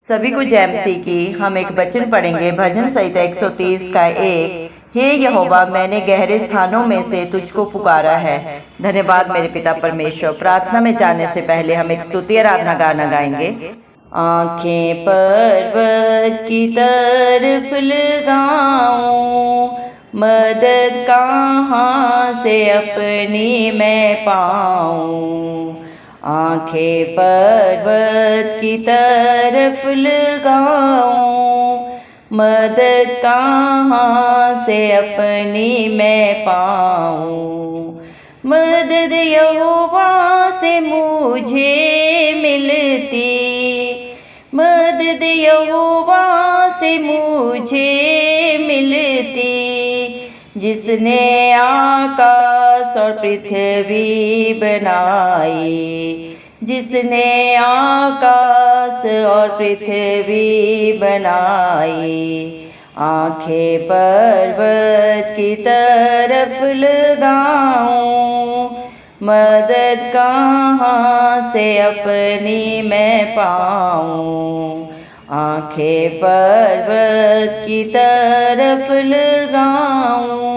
सभी को जैमसी की हम एक वचन पढ़ेंगे। भजन संहिता 130 का 1। हे यहोवा, मैंने गहरे स्थानों में से तुझको पुकारा है। धन्यवाद मेरे पिता परमेश्वर। प्रार्थना में जाने से पहले हम एक स्तुति आराधना गाना गाएंगे। आंखें पर्वत की तरफ लगाऊं, मदद कहाँ से अपनी मैं पाऊं। आंखें पर्वत की तरफ लगाऊं, मदद कहाँ से अपनी मैं पाऊं। मदद यहोवा से मुझे मिलती, मदद यहोवा से मुझे मिलती, जिसने आकाश और पृथ्वी बनाई, जिसने आकाश और पृथ्वी बनाई। आंखें पर्वत की तरफ लगाऊं, मदद कहाँ से अपनी मैं पाऊं। आंखें पर्वत की तरफ लगाऊं,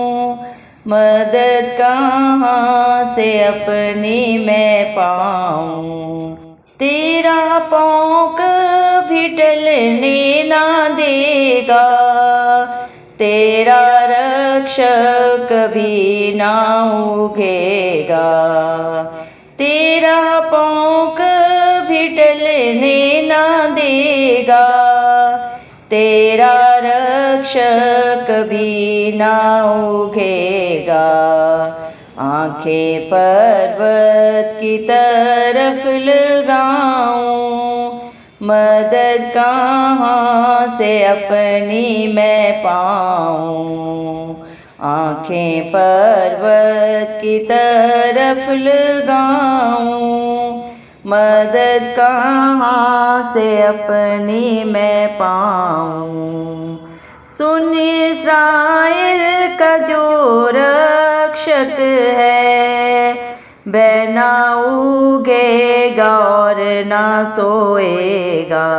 मदद कहाँ से अपनी मैं पाऊं। तेरा पाँव कभी टलने ना देगा, तेरा रक्षक कभी ना उगेगा। तेरा पाँव कभी टलने ना देगा, तेरा रक्षक कभी ना उगेगा। आंखें पर्वत की तरफ लगाऊं, मदद कहाँ से अपनी मैं पाऊं। आंखें पर्वत की तरफ लगाऊं, मदद कहाँ से अपनी मैं पाऊं। सुन इस्राएल का जो रक्षक है, वह ना उगेगा और ना सोएगा।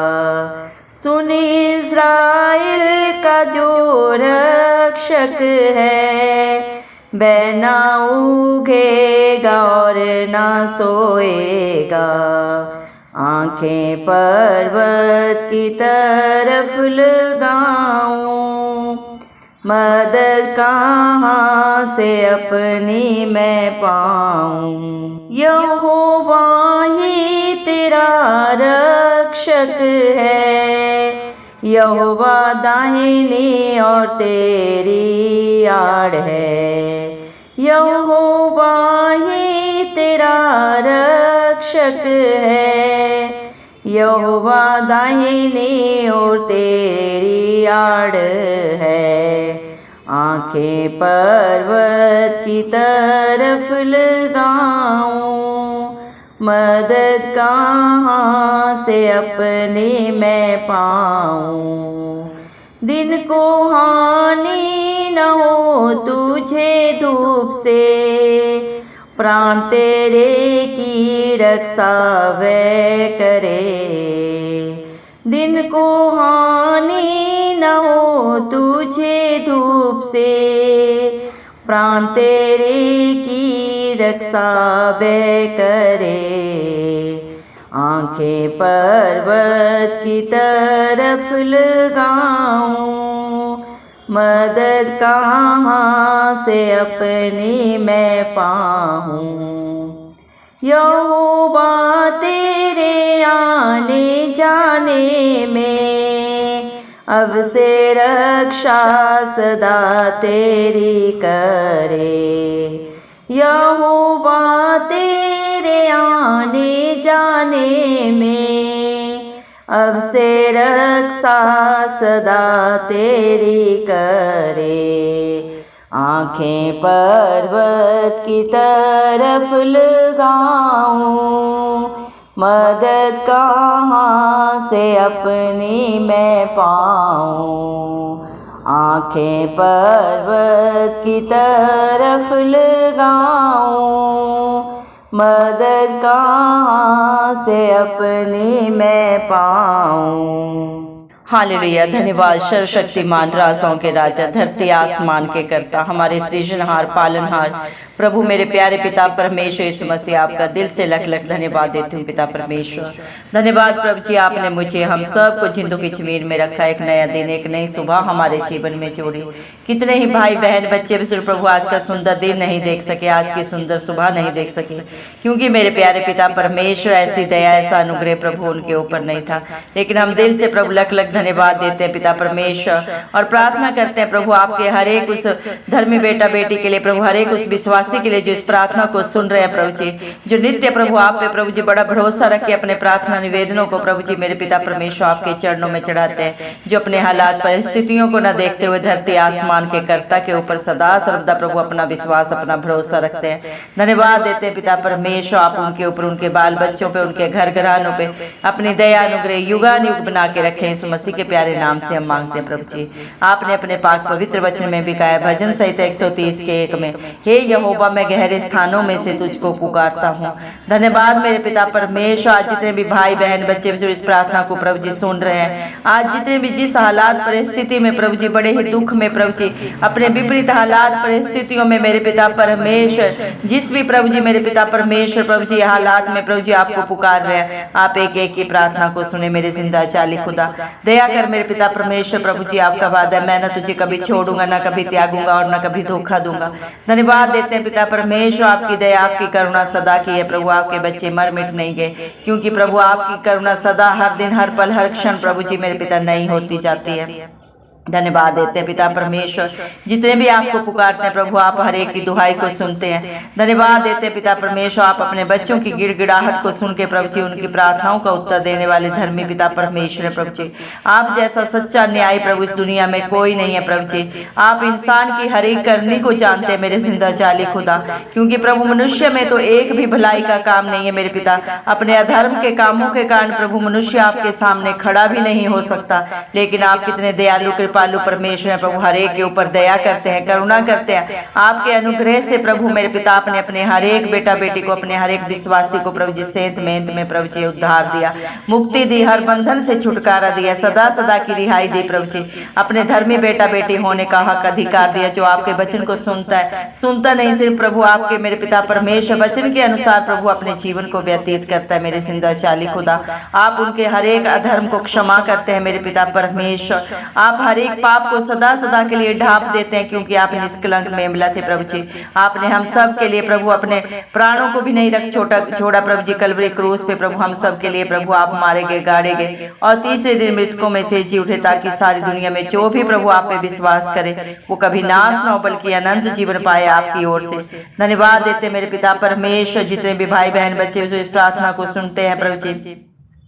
सुन इस्राएल का जो रक्षक है, वह ना उगेगा और ना सोएगा। आंखें पर्वत की तरफ लगाऊं, मदद कहाँ से अपनी मैं पाऊं। यहोवा ही तेरा रक्षक है, यहोवा दाहिनी और तेरी आड़ है। यहोवा ही तेरा रक्षक है, यहोवा दाहिनी और तेरी आड़ है। आंखें पर्वत की तरफ लगाऊं, मदद कहाँ से अपनी मैं पाऊं। दिन को हानि न हो तुझे धूप से, प्राण तेरे की रक्षा वह करे। दिन को हानि न हो तुझे धूप से, प्राण तेरे की रक्षा वह करे। आंखें पर्वत की तरफ लगाऊं, मदद कहाँ से अपनी मैं पाऊं। यहोवा तेरे आने जाने में, अब से रक्षा सदा तेरी करे। यहोवा तेरे आने जाने में, अब से रक्षा सदा तेरी करे। आंखें पर्वत की तरफ लगाऊं, मदद कहाँ से अपनी मैं पाऊं। आंखें पर्वत की तरफ लगाऊं, मदद कहाँ से अपनी मैं पाऊं। हालेलुया। धन्यवाद सर्वशक्तिमान, राजाओं के राजा, धरती आसमान के कर्ता, हमारे सृजनहार पालनहार प्रभु मेरे प्यारे पिता परमेश्वर यीशु मसीह, आपका दिल से लख लख धन्यवाद देती हूँ पिता परमेश्वर। धन्यवाद प्रभु जी, आपने मुझे हम सब को जिंदों की जमीन में रखा, एक नया दिन एक नई सुबह हमारे जीवन में जोड़ी। कितने ही भाई बहन बच्चे भी प्रभु आज का सुंदर दिन नहीं देख सके, आज की सुंदर सुबह नहीं देख सके, क्योंकि मेरे प्यारे पिता परमेश्वर ऐसी दया ऐसा अनुग्रह प्रभु उनके ऊपर नहीं था। लेकिन हम दिल से प्रभु लख लख धन्यवाद देते हैं पिता परमेश्वर, और प्रार्थना करते हैं प्रभु आपके हर एक उस धर्मी बेटा बेटी के लिए, प्रभु हर एक उस विश्वासी के लिए जो इस प्रार्थना को सुन रहे हैं प्रभु जी, जो नित्य प्रभु आप पे प्रभु जी बड़ा भरोसा रख के अपने प्रार्थना निवेदनों को प्रभु जी मेरे पिता परमेश्वर आपके चरणों में चढ़ाते हैं, जो अपने हालात परिस्थितियों को न देखते हुए धरती आसमान के कर्ता के ऊपर सदा सर्वदा प्रभु अपना विश्वास अपना भरोसा रखते हैं। धन्यवाद देते हैं पिता परमेश्वर, आप उनके ऊपर उनके बाल बच्चों पे उनके घर घरानों पे अपनी दया अनुग्रह युगानुयुग बना के रखे। यीशु मसीह के प्यारे नाम से हम मांगते हैं प्रभु जी। आपने अपने पाक पवित्र वचन में भी कहा है, भजन संहिता 130 के 1 में, हे यहोवा मैं गहरे स्थानों में से तुझको पुकारता हूँ। धन्यवाद मेरे पिता परमेश्वर, आज जितने भी भाई बहन बच्चे जो इस प्रार्थना को प्रभु जी सुन रहे हैं, आज जितने भी जिस हालात परिस्थिति में प्रभु जी बड़े ही दुख में प्रभु जी अपने विपरीत हालात परिस्थितियों में मेरे पिता परमेश्वर, जिस भी प्रभु जी मेरे पिता परमेश्वर प्रभु जी हालात में प्रभु जी आपको पुकार रहे हैं, आप एक एक की प्रार्थना को सुने मेरे जिंदा चाली खुदा। दया कर मेरे पिता परमेश्वर प्रभु जी, आपका वादा है मैं न तुझे कभी छोड़ूंगा, न कभी त्यागूंगा और न कभी धोखा दूंगा। धन्यवाद देते हैं पिता परमेश्वर, आपकी दया आपकी करुणा सदा की है प्रभु, आपके बच्चे मर मिट नहीं गए, क्योंकि प्रभु आपकी करुणा सदा हर दिन हर पल हर क्षण प्रभु जी मेरे पिता नहीं होती जाती है। धन्यवाद देते हैं पिता परमेश्वर, जितने भी आपको पुकारते हैं प्रभु आप हर एक की दुहाई को सुनते हैं। धन्यवाद देते हैं पिता परमेश्वर, आप अपने बच्चों की गिड़गिड़ाहट को सुन के प्रभु जी उनकी प्रार्थनाओं का उत्तर देने वाले धर्मी पिता परमेश्वर है प्रभु जी। आप जैसा सच्चा न्याय प्रभु इस दुनिया में कोई नहीं है प्रभु जी। आप इंसान की हर एक करनी को जानते हैं मेरे जिंदा जाली खुदा, क्योंकि प्रभु मनुष्य में तो एक भी भलाई का काम नहीं है मेरे पिता। अपने अधर्म के कामों के कारण प्रभु मनुष्य आपके सामने खड़ा भी नहीं हो सकता, लेकिन आप कितने दयालु कृपालु परमेश्वर है प्रभु, हर एक के ऊपर दया करते हैं करुणा करते हैं। आपके अनुग्रह से प्रभु मेरे पिता आपने अपने हर एक बेटा बेटी को अपने हर एक विश्वासी को प्रभु जी सेंत मेंत में प्रभु जी उद्धार दिया, मुक्ति दी, हर बंधन से छुटकारा दिया, सदा सदा की रिहाई दी प्रभु जी। अपने धर्मी बेटा बेटी होने का हक अधिकार दिया, जो आपके वचन को सुनता है, सुनता नहीं सिर्फ प्रभु आपके मेरे पिता परमेश्वर वचन के अनुसार प्रभु अपने जीवन को व्यतीत करता है मेरे जिंदा चाली खुदा। आप उनके हर एक अधर्म को क्षमा करते हैं मेरे पिता परमेश्वर। आप हर एक पाप को सदा सदा के लिए ढांप देते हैं, क्योंकि आप निष्कलंक मेमला थे प्रभु जी। आपने हम सब के लिए प्रभु अपने प्राणों को भी नहीं छोड़ा प्रभु जी, कलवरी क्रूस पे प्रभु हम सब के लिए प्रभु आप मारे गए गाड़े गए और तीसरे दिन मृतकों में से जी उठे, ताकि सारी दुनिया में जो भी प्रभु आप पे विश्वास करे वो कभी नाश न हो बल्कि अनंत जीवन पाए आपकी ओर से। धन्यवाद देते मेरे पिता परमेश्वर, जितने भी भाई बहन बच्चे जो इस प्रार्थना को सुनते हैं प्रभु जी,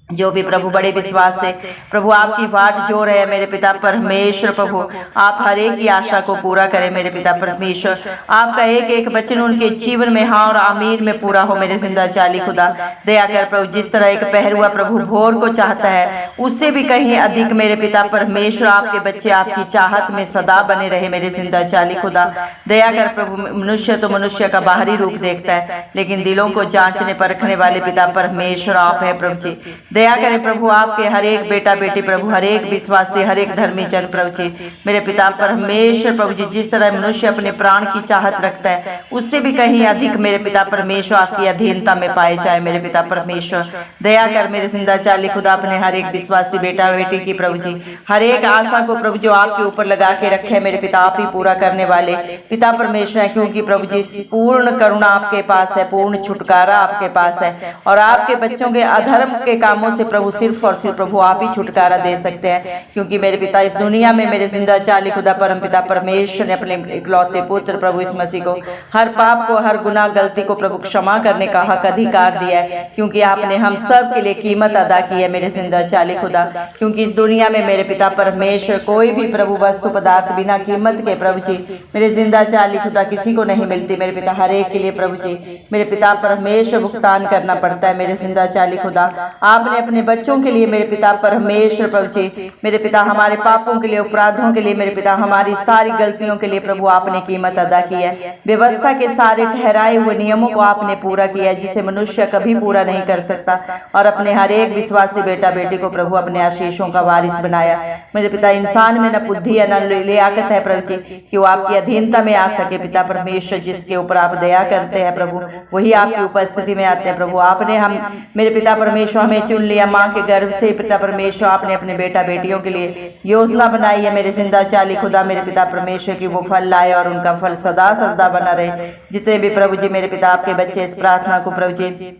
जो भी प्रभु बड़े विश्वास से प्रभु आपकी बाट जो रहे मेरे पिता परमेश्वर प्रभु आप हर एक की आशा को पूरा करें मेरे पिता परमेश्वर। आपका एक एक वचन उनके जीवन में हाँ और आमीन में पूरा हो मेरे जिंदा चाली खुदा। दया कर प्रभु, जिस तरह एक पहरुआ प्रभु भोर को चाहता है उससे भी कहीं अधिक मेरे पिता परमेश्वर आपके बच्चे आपकी चाहत में सदा बने रहे मेरे जिंदा चाली खुदा। दया कर प्रभु, मनुष्य तो मनुष्य का बाहरी रूप देखता है, लेकिन दिलों को जांचने परखने वाले पिता परमेश्वर आप है प्रभु जी। दया करें प्रभु, आपके हर एक बेटा बेटी प्रभु हर एक विश्वासी हर एक धर्मी जन प्रभु जी मेरे पिता परमेश्वर प्रभु जी, जिस तरह मनुष्य अपने प्राण की चाहत रखता है उससे भी कहीं अधिक मेरे पिता परमेश्वर आपकी अधीनता में पाए जाए मेरे पिता परमेश्वर। दया कर मेरे जिंदा चाली खुदा, अपने हर एक विश्वासी बेटा बेटी की प्रभु जी हर एक आशा को प्रभु जो आपके ऊपर लगा के रखे मेरे पिता आप ही पूरा करने वाले पिता परमेश्वर है, क्योंकि प्रभु जी पूर्ण करुणा आपके पास है, पूर्ण छुटकारा आपके पास है, और आपके बच्चों के अधर्म के कामों से प्रभु सिर्फ और सिर्फ प्रभु आप ही छुटकारा दे सकते हैं। क्योंकि मेरे पिता इस दुनिया में मेरे जिंदा चाली खुदा परम पिता परमेश्वर ने अपने इकलौते पुत्र प्रभु इस मसीह को हर पाप को हर गुनाह गलती को प्रभु क्षमा करने का हक अधिकार दिया है, क्योंकि आपने हम सब के लिए कीमत अदा की है मेरे जिंदा चाली खुदा। क्योंकि इस दुनिया में मेरे पिता परमेश्वर कोई भी प्रभु वस्तु पदार्थ बिना कीमत के प्रभु जी मेरे जिंदा चाली खुदा किसी को नहीं मिलती मेरे पिता। हर एक के लिए प्रभु जी मेरे पिता परमेश्वर भुगतान करना पड़ता है मेरे जिंदा चाली खुदा। आपने अपने बच्चों के लिए मेरे पिता परमेश्वर प्रभु जी, मेरे पिता हमारे पापों के लिए, अपराधों के लिए मेरे पिता, हमारी सारी गलतियों के लिए प्रभु आपने कीमत अदा की है। व्यवस्था के सारे ठहराए हुए नियमों को आपने पूरा किया, जिसे मनुष्य कभी पूरा नहीं कर सकता, और अपने हर एक विश्वासी बेटा बेटी को प्रभु अपने आशीषों का वारिस बनाया। मेरे पिता इंसान में न बुद्धि या न लियाकत है प्रभु जी कि वो आपकी अधीनता में आ सके। पिता परमेश्वर, जिसके ऊपर आप दया करते हैं प्रभु, वही आपकी उपस्थिति में आते हैं प्रभु। आपने हम मेरे पिता परमेश्वर हमें चुन लिया माँ के गर्भ से। पिता परमेश्वर, आपने अपने बेटा बेटियों के लिए योजना बनाई है मेरे जिंदा चाली खुदा मेरे पिता परमेश्वर की वो फल लाए और उनका फल सदा सदा बना रहे। जितने भी प्रभु जी मेरे पिता आपके बच्चे इस प्रार्थना को प्रभु जी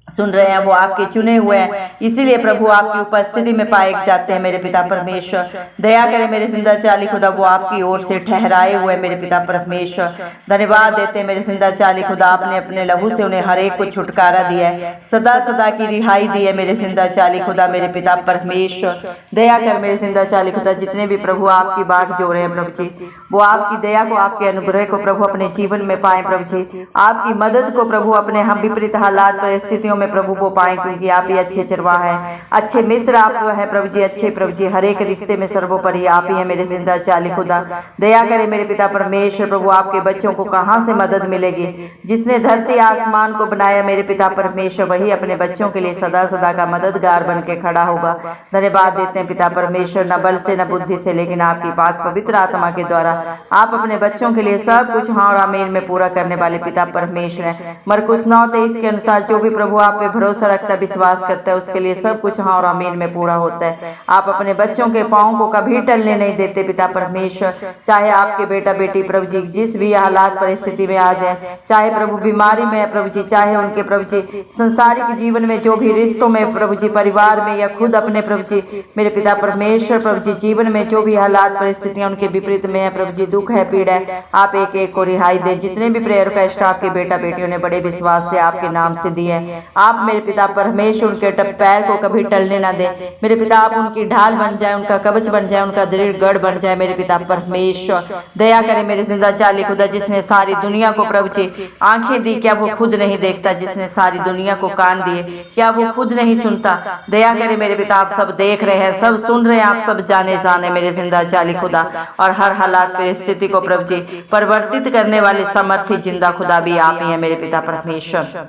सुन रहे हैं, वो आपके चुने हुए हैं, इसीलिए प्रभु आपकी उपस्थिति में पाए जाते हैं। मेरे पिता परमेश्वर, दया करें मेरे जिंदा चाली खुदा, वो आपकी ओर से ठहराए हुए मेरे पिता परमेश्वर। धन्यवाद देते हैं मेरे जिंदा चाली खुदा, आपने अपने लहू से उन्हें हर एक को छुटकारा दिया है, सदा सदा की रिहाई दी है मेरे जिंदा चाली खुदा मेरे पिता परमेश्वर। दया कर मेरे जिंदा चाली खुदा, जितने भी प्रभु आपकी बाट जो रहे हैं प्रभु जी, वो आपकी दया को, आपके अनुग्रह को प्रभु अपने जीवन में पाए प्रभु जी। आपकी मदद को प्रभु अपने हम विपरीत हालात परिस्थितियों में प्रभु वो पाए, क्योंकि आप ही अच्छे चरवाहा हैं, अच्छे मित्र आप हैं प्रभु जी, अच्छे प्रभु जी। हर एक रिश्ते में सर्वोपरि आप ही है मेरे जिंदा चाली खुदा। दया करे मेरे पिता परमेश्वर प्रभु, आपके बच्चों को कहाँ से मदद मिलेगी? जिसने धरती आसमान को बनाया मेरे पिता परमेश्वर, वही अपने बच्चों के लिए सदा सदा का मददगार बन के खड़ा होगा। धन्यवाद देते हैं पिता परमेश्वर, न बल से न बुद्धि से, लेकिन आपकी पाक पवित्र आत्मा के द्वारा आप अपने बच्चों के लिए सब कुछ हाँ और आमीन में पूरा करने वाले पिता परमेश्वर है। मरकुस 9:23 के अनुसार जो भी प्रभु आप पे भरोसा रखता, विश्वास करता है, उसके लिए सब कुछ हाँ और आमीन में पूरा होता है। आप अपने बच्चों के पाँव को कभी टलने नहीं देते पिता परमेश्वर। चाहे आपके बेटा बेटी प्रभु जी जिस भी हालात परिस्थिति में आ जाए, चाहे प्रभु बीमारी में प्रभु जी, चाहे उनके प्रभु जी संसारिक जीवन में जो भी रिश्तों में प्रभु जी, परिवार में या खुद अपने प्रभु जी मेरे पिता परमेश्वर प्रभु जी जीवन में जो भी हालात परिस्थितियां उनके विपरीत में है प्रभु जी, दुख है, पीड़ा है, आप एक एक को रिहाई दे। जितने भी प्रेयर का स्टाफ के बेटा बेटियों ने बड़े विश्वास से आपके नाम से दिए हैं, आप मेरे पिता परमेश्वर उनके पैर को कभी टलने ना दे। मेरे पिता आप उनकी ढाल बन जाए, उनका कवच बन जाए, उनका दृढ़ गढ़ बन जाए मेरे पिता परमेश्वर। दया करें मेरे जिंदा चाली खुदा, जिसने सारी दुनिया को प्रभु जी आंखें दी, क्या वो खुद नहीं देखता? जिसने सारी दुनिया को कान दिए, क्या वो खुद नहीं सुनता? दया करें मेरे पिता, आप सब देख रहे हैं, सब सुन रहे हैं, आप सब जाने मेरे जिंदा चाली खुदा, और हर हालात परिस्थिति को प्रभु जी परिवर्तित करने वाले समर्थी जिंदा खुदा भी आप ही हैं मेरे पिता परमेश्वर।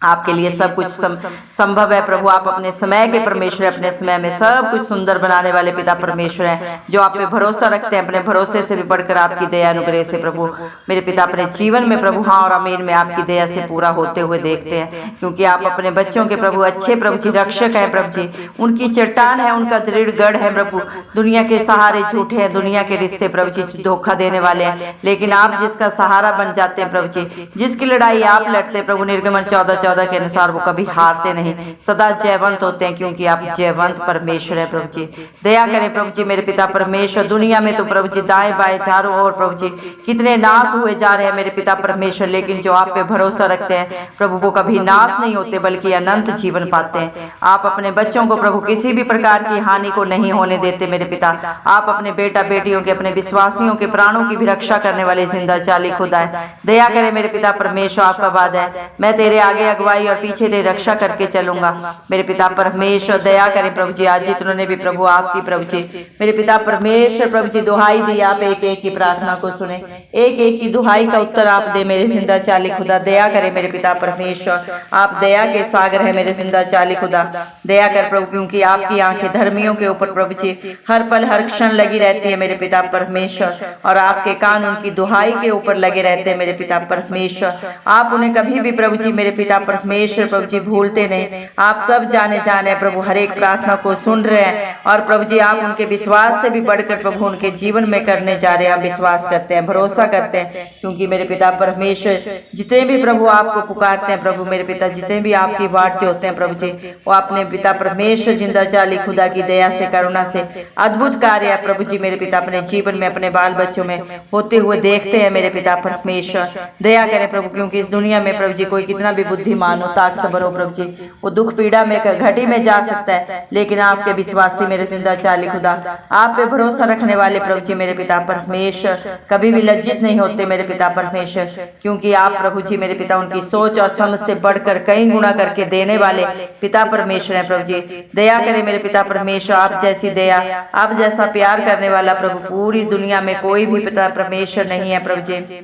आपके लिए सब कुछ संभव है प्रभु। आप अपने समय के परमेश्वर, अपने समय में सब कुछ सुंदर बनाने वाले पिता परमेश्वर हैं, जो आप पे भरोसा रखते हैं। अपने भरोसे से भी बढ़कर आपकी दया अनुग्रह से प्रभु मेरे पिता अपने जीवन में प्रभु हाँ और आमीन में आपकी दया से पूरा होते हुए देखते हैं, क्योंकि आप अपने बच्चों के प्रभु अच्छे प्रभु जी रक्षक हैं प्रभु जी। उनकी चट्टान है, उनका दृढ़ गढ़ है प्रभु। दुनिया के सहारे झूठे हैं, दुनिया के रिश्ते प्रभु जी धोखा देने वाले हैं, लेकिन आप जिसका सहारा बन जाते हैं प्रभु जी, जिसकी लड़ाई आप लड़ते हैं प्रभु, निर्गमन 14:14 के अनुसार वो कभी हारते नहीं, सदा जयवंत होते हैं, क्योंकि आप जयवंत परमेश्वर है प्रभु जी। दया करें प्रभु जी मेरे पिता परमेश्वर। दुनिया में तो प्रभु जी दाएं बाएं चारों ओर प्रभु जी कितने नाश हुए जा रहे हैं मेरे पिता परमेश्वर, लेकिन जो आप पे भरोसा रखते हैं प्रभु, वो कभी नाश नहीं होते बल्कि अनंत जीवन पाते हैं। आप अपने बच्चों को प्रभु किसी भी प्रकार की हानि को नहीं होने देते मेरे पिता। आप अपने बेटा बेटियों के, अपने विश्वासियों के प्राणों की भी रक्षा करने वाले जिंदा चाली खुदा है। दया करें मेरे पिता परमेश्वर, आपका वादा है मैं तेरे आगे अगुवाई और पीछे तेरी रक्षा करके चलूंगा मेरे पिता परमेश्वर। दया करें प्रभु जी, आज जितनों ने भी प्रभु आपकी प्रभु जी मेरे पिता परमेश्वर प्रभु जी दुहाई दी, आप एक एक की प्रार्थना को सुने, एक एक की दुहाई का उत्तर आप दे मेरे जिंदा चाली खुदा। दया करें मेरे पिता परमेश्वर, आप दया के सागर है मेरे जिंदा चाली खुदा। दया कर प्रभु, क्योंकि आपकी आंखें धर्मियों के ऊपर प्रभु जी हर पल हर क्षण लगी रहती है मेरे पिता परमेश्वर, और आपके कान उनकी दुहाई के ऊपर लगे रहते हैं मेरे पिता परमेश्वर। आप उन्हें कभी भी प्रभु जी मेरे पिता परमेश्वर प्रभु जी भूलते नहीं। आप सब जाने प्रभु हर एक प्रार्थना को सुन रहे हैं, और प्रभु जी आप उनके विश्वास से भी बढ़कर प्रभु उनके जीवन में करने जा रहे हैं। हम विश्वास करते हैं, भरोसा करते हैं, क्योंकि मेरे पिता परमेश्वर जितने भी प्रभु आपको पुकारते हैं प्रभु मेरे पिता, जितने भी आपकी बाट जो होते हैं प्रभु जी, वो अपने पिता परमेश्वर जिंदा चाली खुदा की दया से, करुणा से अद्भुत कार्य प्रभु जी मेरे पिता अपने जीवन में, अपने बाल बच्चों में होते हुए देखते हैं मेरे पिता परमेश्वर। दया करें प्रभु, क्योंकि इस दुनिया में प्रभु जी कोई कितना भी बुद्धि बुद्धिमान हो, ताकतवर हो प्रभु जी। वो दुख पीड़ा में घटी में जा सकता है, लेकिन आपके विश्वासी मेरे जिंदा चाली खुदा, आप पे भरोसा रखने वाले प्रभु जी मेरे पिता परमेश्वर कभी भी लज्जित नहीं होते मेरे पिता परमेश्वर, क्योंकि आप प्रभु जी मेरे पिता उनकी सोच और समझ से बढ़कर कई गुना करके देने वाले पिता परमेश्वर है प्रभु जी। दया करे मेरे पिता परमेश्वर, आप जैसी दया, आप जैसा प्यार करने वाला प्रभु पूरी दुनिया में कोई भी पिता परमेश्वर नहीं है प्रभु जी।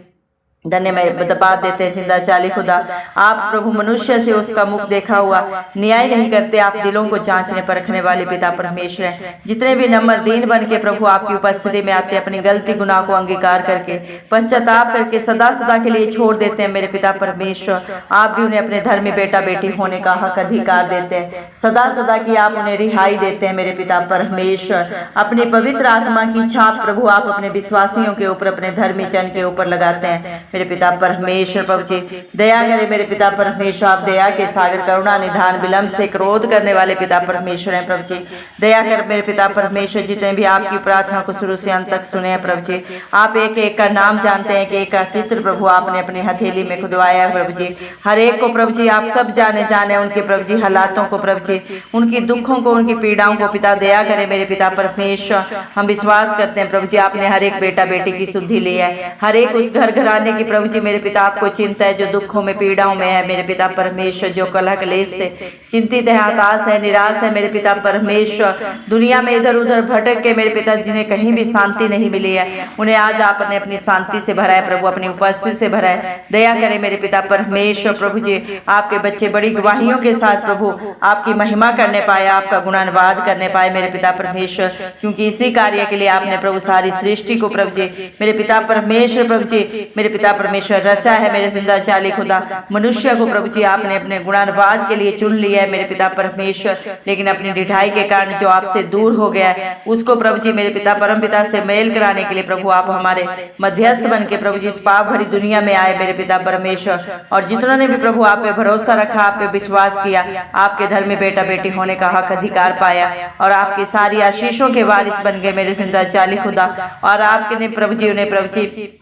धन्यवाद देते हैं जिंदा चाली खुदा, आप प्रभु मनुष्य से उसका मुख देखा हुआ न्याय नहीं करते, आप दिलों को जांचने परखने वाले पिता परमेश्वर हैं। जितने भी नंबर दीन बन के प्रभु आपकी उपस्थिति में आते हैं, अपनी गलती गुनाह को अंगीकार करके पश्चाताप करके सदा सदा के लिए छोड़ देते हैं मेरे पिता परमेश्वर, आप भी उन्हें अपने धर्मी बेटा बेटी होने का हक अधिकार देते हैं। सदा सदा की आप उन्हें रिहाई देते हैं मेरे पिता परमेश्वर। अपनी पवित्र आत्मा की छाप प्रभु आप अपने विश्वासियों के ऊपर, अपने धर्मी जन के ऊपर लगाते हैं मेरे पिता परमेश्वर। प्रभु जी दया करे मेरे पिता परमेश्वर, आप दया के सागर, करुणा निधान, विलंब से क्रोध करने वाले पिता परमेश्वर हैं प्रभु जी। दया कर मेरे पिता परमेश्वर, जितने भी आपकी प्रार्थना को शुरू से अंत तक सुने हैं प्रभु जी, आप एक एक का नाम जानते हैं, कि एक का चित्र प्रभु आपने अपनी हथेली में खुदवाया है प्रभु जी। हर एक को प्रभु जी आप सब जाने उनके प्रभु जी हालातों को प्रभु जी, उनकी दुखों को, उनकी पीड़ाओं को पिता दया करे मेरे पिता परमेश्वर। हम विश्वास करते हैं प्रभु जी आपने हर एक बेटा बेटी की सुधि ली है, हर एक उस घर घराने की प्रभु जी मेरे पिता आपको चिंता है, जो दुखों में पीड़ाओं में है मेरे पिता परमेश्वर, जो कलह क्लेश से चिंतित है, हताश है, निराश है मेरे पिता परमेश्वर, दुनिया में इधर उधर भटक के मेरे पिता जिन्हें कहीं भी शांति नहीं मिली है, उन्हें आज आपने अपनी शांति से भरा है प्रभु, अपनी उपस्थिति से भरा है। दया करे मेरे पिता परमेश्वर प्रभु जी, आपके बच्चे बड़ी गवाहियों के साथ प्रभु आपकी महिमा करने पाए, आपका गुणानुवाद करने पाए मेरे पिता परमेश्वर, क्योंकि इसी कार्य के लिए आपने प्रभु सारी सृष्टि को प्रभु जी मेरे पिता परमेश्वर प्रभु जी मेरे पिता परमेश्वर रचा है मेरे जिंदा चाली खुदा। मनुष्य को प्रभु जी आपने अपने गुणानुवाद के लिए चुन लिया है मेरे पिता परमेश्वर, लेकिन अपनी ढिठाई के कारण जो आपसे दूर हो गया है, उसको प्रभु जी मेरे पिता परम पिता से मेल कराने के लिए प्रभु आप हमारे मध्यस्थ बन के प्रभु जी इस पाप भरी दुनिया में आए मेरे पिता परमेश्वर। और जितनों ने भी प्रभु आप पे भरोसा रखा, आप पे विश्वास किया, आपके धर्म में बेटा बेटी होने का हक अधिकार पाया, और आपकी सारी आशीषों के वारिस बन गए मेरे जिंदा चाली खुदा। और आपके ने प्रभु जी उन्हें प्रभु जी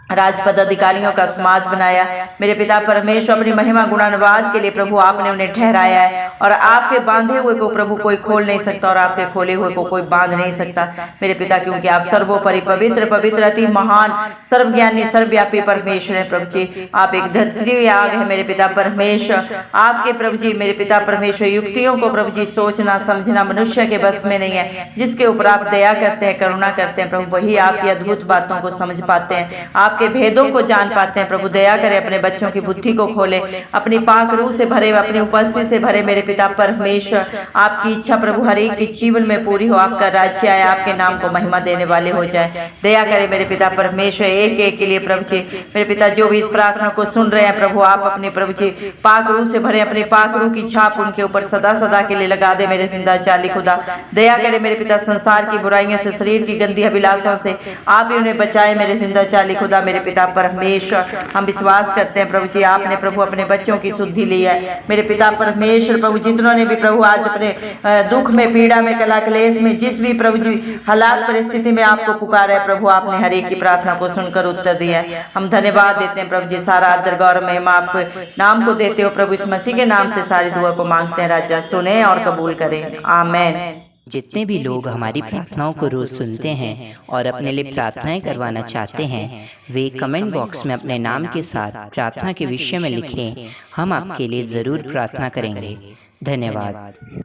राजपद अधिकारियों का समाज बनाया मेरे पिता परमेश्वर, अपनी महिमा गुणानुवाद के लिए प्रभु आपने उन्हें ठहराया है। और आपके बांधे हुए को प्रभु कोई खोल नहीं सकता, और आपके खोले हुए को कोई बांध नहीं सकता मेरे पिता, क्योंकि आप सर्वोपरि पवित्र पवित्र अति महान सर्वज्ञानी सर्वव्यापी परमेश्वर है प्रभु जी। आप एक धरती आग है मेरे पिता परमेश्वर, आपके प्रभु जी मेरे पिता परमेश्वर युक्तियों को प्रभु जी सोचना समझना मनुष्य के बस में नहीं है। जिसके ऊपर आप दया करते हैं, करुणा करते हैं प्रभु, वही आपकी अद्भुत बातों को समझ पाते हैं, आपके भेदों को जान पाते हैं प्रभु। दया करें, अपने बच्चों की बुद्धि को खोले, अपनी पाक रूह से भरे, अपनी उपस्थिति से भरे मेरे पिता परमेश्वर। आपकी इच्छा प्रभु हर एक के जीवन में पूरी हो, आपका राज्य आए, आपके नाम को महिमा देने वाले हो जाए। दया करें मेरे पिता परमेश्वर, एक एक के लिए प्रभु जी मेरे पिता जो भी इस प्रार्थना को सुन रहे हैं प्रभु, आप अपने प्रभु जी पाक रूह से भरे, अपनी पाक रूह की छाप उनके ऊपर सदा सदा के लिए लगा दे मेरे जिंदा चाली खुदा। दया करें मेरे पिता, संसार की बुराइयों से, शरीर की गंदी अभिलाषाओं से आप ही उन्हें बचाए मेरे जिंदा चाली खुदा मेरे पिता परमेश्वर। हम विश्वास करते हैं प्रभु जी आपने प्रभु अपने बच्चों की शुद्धि ली है मेरे पिता परमेश्वर। प्रभु जितनों ने भी प्रभु आज अपने दुख में, पीड़ा में, कला क्लेश में, जिस भी प्रभु जी हालात परिस्थिति में आपको पुकारा है प्रभु, आपने हर एक की प्रार्थना को सुनकर उत्तर दिया है। हम धन्यवाद देते हैं प्रभु जी, सारा आदर गौरव महिमा आपको नाम को देते हो प्रभु, इस मसीह के नाम से सारी दुआ को मांगते हैं राजा, सुने और कबूल करें, आमीन। जितने भी लोग हमारी प्रार्थनाओं को रोज सुनते हैं और अपने लिए प्रार्थनाएं करवाना चाहते हैं, वे कमेंट बॉक्स में अपने नाम के साथ प्रार्थना के विषय में लिखें, हम आपके लिए ज़रूर प्रार्थना करेंगे। धन्यवाद।